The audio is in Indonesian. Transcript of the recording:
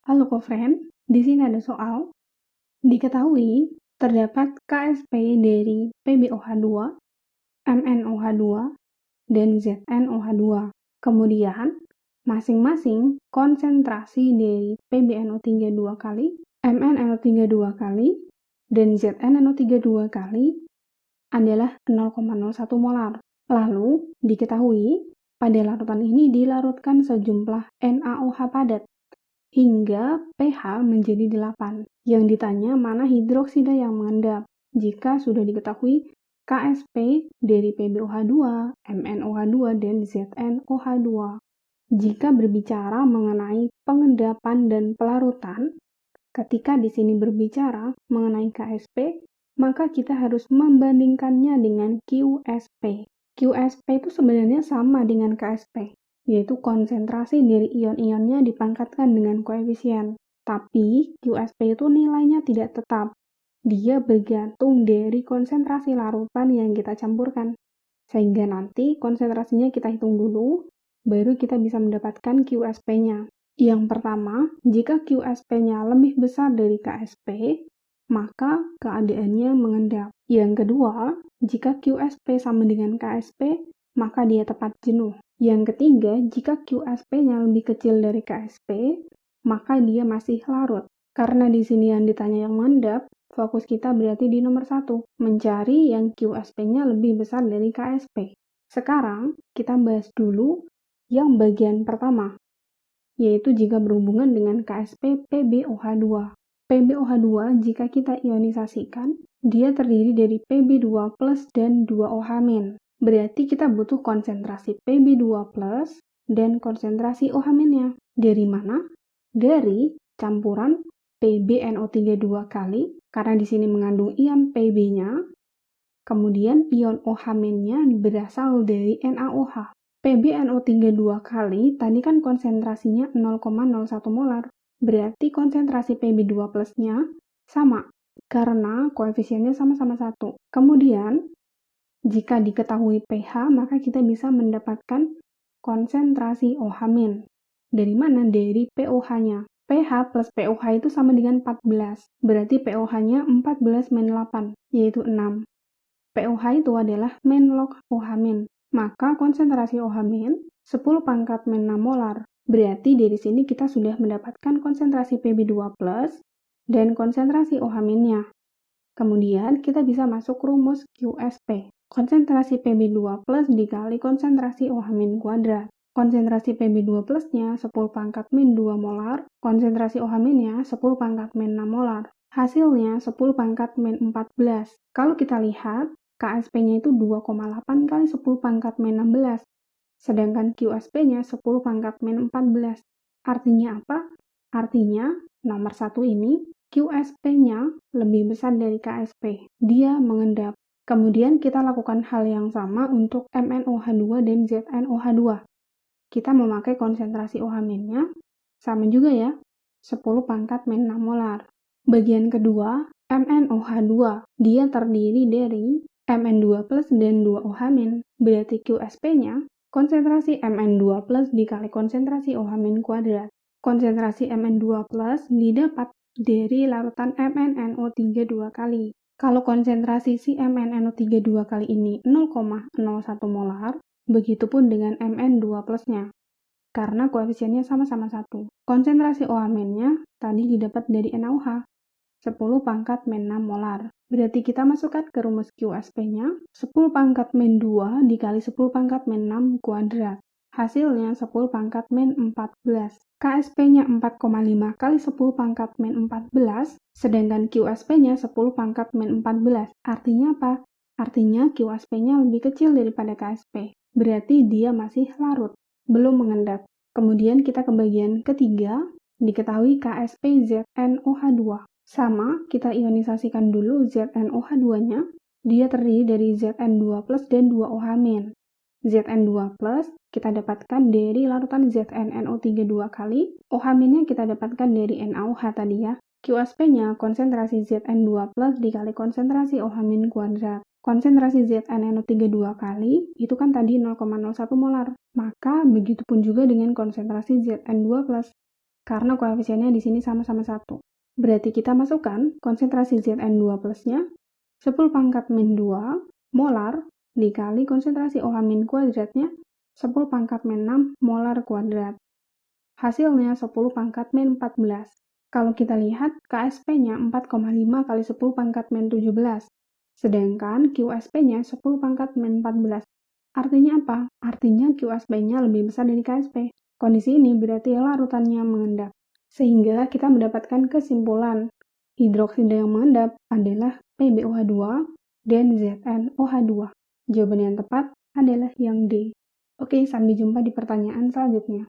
Halo co-friend, di sini ada soal. Diketahui terdapat KSP dari PbOH2, MnOH2, dan ZnOH2. Kemudian, masing-masing konsentrasi dari PbNO3 2 kali, MnNO3 2 kali, dan ZnNO3 2 kali adalah 0,01 molar. Lalu, diketahui pada larutan ini dilarutkan sejumlah NaOH padat hingga pH menjadi 8. Yang ditanya mana hidroksida yang mengendap. Jika sudah diketahui KSP dari PbOH2, MnOH2, dan ZnOH2. Jika berbicara mengenai pengendapan dan pelarutan, ketika di sini berbicara mengenai KSP, maka kita harus membandingkannya dengan QSP. QSP itu sebenarnya sama dengan KSP, yaitu konsentrasi dari ion-ionnya dipangkatkan dengan koefisien. Tapi QSP itu nilainya tidak tetap. Dia bergantung dari konsentrasi larutan yang kita campurkan. Sehingga nanti konsentrasinya kita hitung dulu, baru kita bisa mendapatkan QSP-nya. Yang pertama, jika QSP-nya lebih besar dari KSP, maka keadaannya mengendap. Yang kedua, jika QSP sama dengan KSP, maka dia tepat jenuh. Yang ketiga, jika QSP-nya lebih kecil dari KSP, maka dia masih larut. Karena di sini yang ditanya yang mengendap, fokus kita berarti di nomor 1, mencari yang QSP-nya lebih besar dari KSP. Sekarang, kita bahas dulu yang bagian pertama, yaitu jika berhubungan dengan KSP PbOH2. PbOH2 jika kita ionisasikan, dia terdiri dari Pb2+ dan 2OH-. Berarti kita butuh konsentrasi Pb2+ dan konsentrasi OH-nya. Dari mana? Dari campuran PbNO3 2 kali, karena di sini mengandung ion Pb-nya, kemudian ion OH-nya berasal dari NaOH. PbNO3 2 kali, tadi kan konsentrasinya 0,01 molar. Berarti konsentrasi Pb2+-nya sama, karena koefisiennya sama-sama 1. Kemudian, jika diketahui pH, maka kita bisa mendapatkan konsentrasi OH-. Dari mana? Dari pOH-nya. pH plus pOH itu sama dengan 14. Berarti pOH-nya 14-8, yaitu 6. pOH itu adalah log OH-. Maka konsentrasi OH- 10⁻⁶ molar. Berarti dari sini kita sudah mendapatkan konsentrasi Pb2+ dan konsentrasi OH-nya. Kemudian kita bisa masuk rumus QSP. Konsentrasi Pb2+ dikali konsentrasi OH- kuadrat. Konsentrasi Pb2+-nya 10⁻⁻2 molar, konsentrasi OH-nya 10⁻⁻6 molar. Hasilnya 10⁻⁻14. Kalau kita lihat, KSP-nya itu 2,8 kali 10⁻⁻16, sedangkan QSP-nya 10⁻⁻14. Artinya apa? Artinya, nomor 1 ini, QSP-nya lebih besar dari KSP. Dia mengendap. Kemudian kita lakukan hal yang sama untuk MnOH2 dan ZnOH2. Kita memakai konsentrasi OH-nya, sama juga ya, 10⁻⁻6 molar. Bagian kedua, MnOH2. Dia terdiri dari Mn2+ dan 2OH-. Berarti QSP-nya konsentrasi Mn2+ dikali konsentrasi OH- kuadrat. Konsentrasi Mn2+ didapat dari larutan MnNO3 2 kali. Kalau konsentrasi si MnNO3 2 kali ini 0,01 molar, begitupun dengan Mn2+-nya. Karena koefisiennya sama-sama 1. Konsentrasi OH-nya tadi didapat dari NaOH. 10⁻⁻6 molar. Berarti kita masukkan ke rumus QSP-nya, 10⁻⁻2 dikali 10⁻⁻6 kuadrat. Hasilnya 10⁻⁻14. KSP-nya 4,5 kali 10⁻⁻14, sedangkan QSP-nya 10⁻⁻14. Artinya apa? Artinya QSP-nya lebih kecil daripada KSP. Berarti dia masih larut, belum mengendap. Kemudian kita ke bagian ketiga, diketahui KSP ZnOH2. Sama, kita ionisasikan dulu ZnOH2-nya. Dia terdiri dari Zn2+ dan 2OH-. Zn2+ kita dapatkan dari larutan ZnNO3 2 kali. OH-nya kita dapatkan dari NaOH tadi ya. QSP-nya konsentrasi Zn2+ dikali konsentrasi OH- kuadrat. Konsentrasi ZnNO3 2 kali, itu kan tadi 0,01 molar. Maka begitupun juga dengan konsentrasi Zn2+. karena koefisiennya di sini sama-sama 1. Berarti kita masukkan konsentrasi Zn2 plusnya 10 pangkat min 2 molar dikali konsentrasi OH min kuadratnya 10 pangkat min 6 molar kuadrat. Hasilnya 10 pangkat min 14. Kalau kita lihat, KSP-nya 4,5 kali 10 pangkat min 17. Sedangkan QSP-nya 10 pangkat min 14. Artinya apa? Artinya QSP-nya lebih besar dari KSP. Kondisi ini berarti larutannya mengendap. Sehingga kita mendapatkan kesimpulan hidroksida yang mengendap adalah PbOH2 dan ZnOH2. Jawaban yang tepat adalah yang D. Oke, sampai jumpa di pertanyaan selanjutnya.